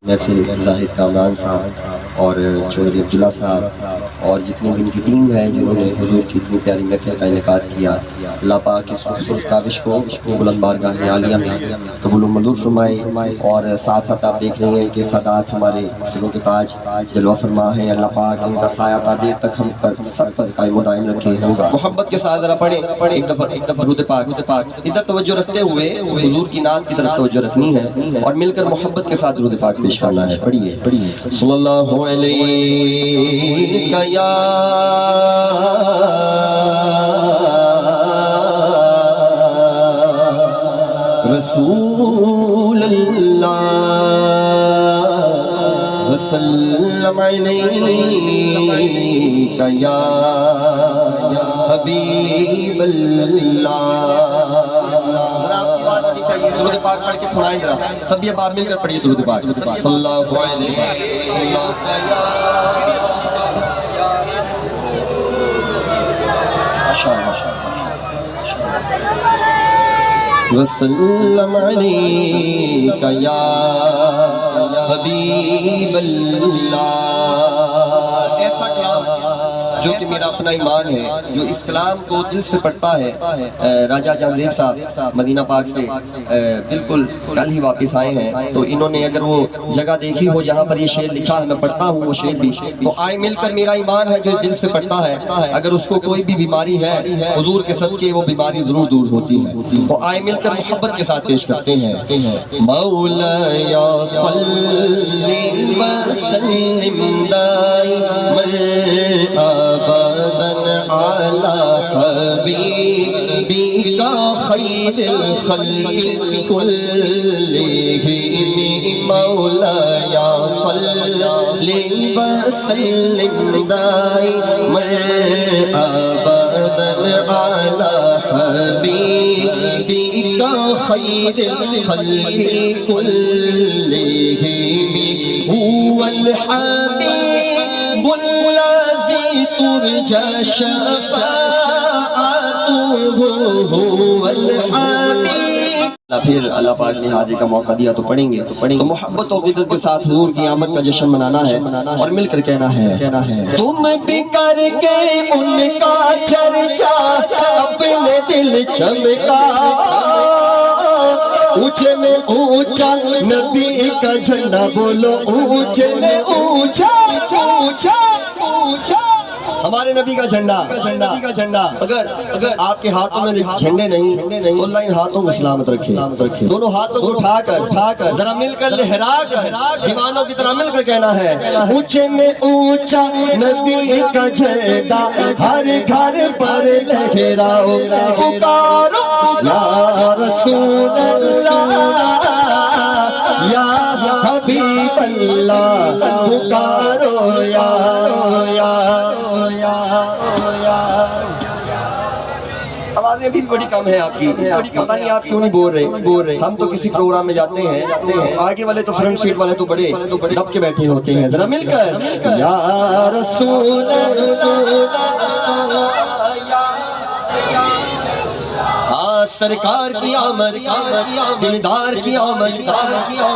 محفل زاہد کامران صاحب اور چودھری عبداللہ صاحب اور جتنی بھی ان کی ٹیم ہے جنہوں نے حضور کی اتنی پیاری محفل کا انعقاد کیا، اللہ پاک اس خوبصورت کاوش کو اپنی بلند بارگاہ عالیہ میں قبول و منظور فرمائے، اور ساتھ ساتھ آپ دیکھ رہے ہیں کہ سادات ہمارے سروں کے تاج جلوہ فرما ہیں، اللہ پاک ان کا سایہ تا دیر تک ہم پر سب پر قائم و دائم رکھے۔ محبت کے ساتھ ذرا پڑھیں ایک دفعہ درود پاک، ادھر توجہ رکھتے ہوئے حضور کی نام کی طرف توجہ رکھنی ہے اور مل کر محبت کے ساتھ درود پاک پیش کرنا ہے۔ پڑھیے صلی اللہ علیہ یا رسول اللہ وسلم علیک یا حبیب اللہ۔ درود پاک پڑھ کے سنائیں ذرا، سب یہ بات مل کر پڑھیے درود پاک صلی اللہ علیہ وسلم علیک یا حبیب اللہ۔ ایسا کلام جو کہ میرا اپنا ایمان ہے، جو اس کلام کو دل سے پڑھتا ہے۔ راجہ جانزیب صاحب مدینہ پاک سے بالکل کل ہی واپس آئے ہیں، تو انہوں نے اگر وہ جگہ دیکھی ہو جہاں پر یہ شعر لکھا ہے، میں پڑھتا ہوں وہ شعر بھی، تو آئے مل کر میرا ایمان ہے جو دل سے پڑھتا ہے، اگر اس کو کوئی بھی بیماری ہے حضور کے صدقے وہ بیماری ضرور دور ہوتی ہے۔ تو آئے مل کر محبت کے ساتھ پیش کرتے ہیں۔ مولایا صلی وسلم دائما ابدا علی حبیبک خیر الخلق کلہم۔ مولایا صلی وسلم دائما ابدا علی حبیبک خیر الخلق کلہم۔ هو الحبیب الذی ترجى شفاعته، هو الحبیب۔ پھر اللہ پاک نے حاضری کا موقع دیا تو پڑھیں گے۔ تو محبت و عقیدت کے ساتھ حضور کی آمد کا جشن منانا ہے اور مل کر کہنا ہے تم بھی کر کے ان کا چرچا اپنے دل چمکا، اونچے میں اونچا نبی کا جھنڈا بولو، اونچے میں اونچا اونچا اونچا ہمارے نبی کا جھنڈا۔ اگر آپ کے ہاتھوں میں جھنڈے نہیں، اللہ ان ہاتھوں کو سلامت رکھے، دونوں ہاتھوں کو اٹھا کر ذرا مل کر لہرا کر دیوانوں کی طرح مل کر کہنا ہے اونچے میں اونچا نبی کا جھنڈا، ہر گھر پر لہراؤ، پکارو یا رسول اللہ یا حبیب اللہ، پکارو یا آوازیں بھی بڑی کم ہے آپ کی، پتہ نہیں آپ کیوں نہیں بول رہے۔ ہم تو کسی پروگرام میں جاتے ہیں، آگے والے تو فرنٹ سیٹ والے تو بڑے دب کے بیٹھے ہوتے ہیں، ذرا مل کر یا رسول اللہ۔ سرکار کی آمد، دلدار کی آمد،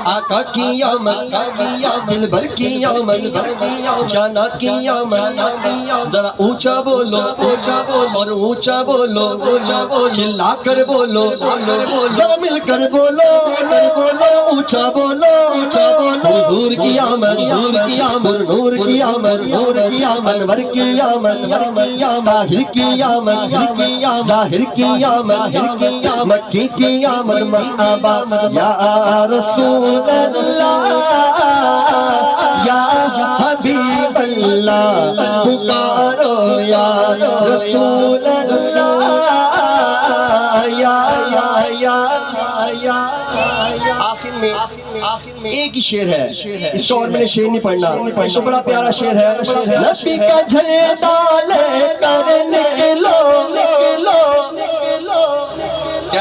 آقا کی آمد، دلبر کی آمد، جانا کی آمد۔ ذرا اونچا بولو اور اونچا بولو، چلا کر بولو، ذرا مل کر بولو، اونچا بولو، حضور کی آمد، نور کی آمد، انور کی آمد، ظاہر کی آمد، ظاہر کی آمد، مکی کی آمد، مرحبا یا رسول اللہ یا حبیب اللہ، پکارو یا رسول اللہ یا۔ آخر میں ایک ہی شعر ہے، اس کو اور میں نے شعر نہیں پڑھنا، تو بڑا پیارا شعر ہے۔ نبی کا جھنڈا لے کر نکلو،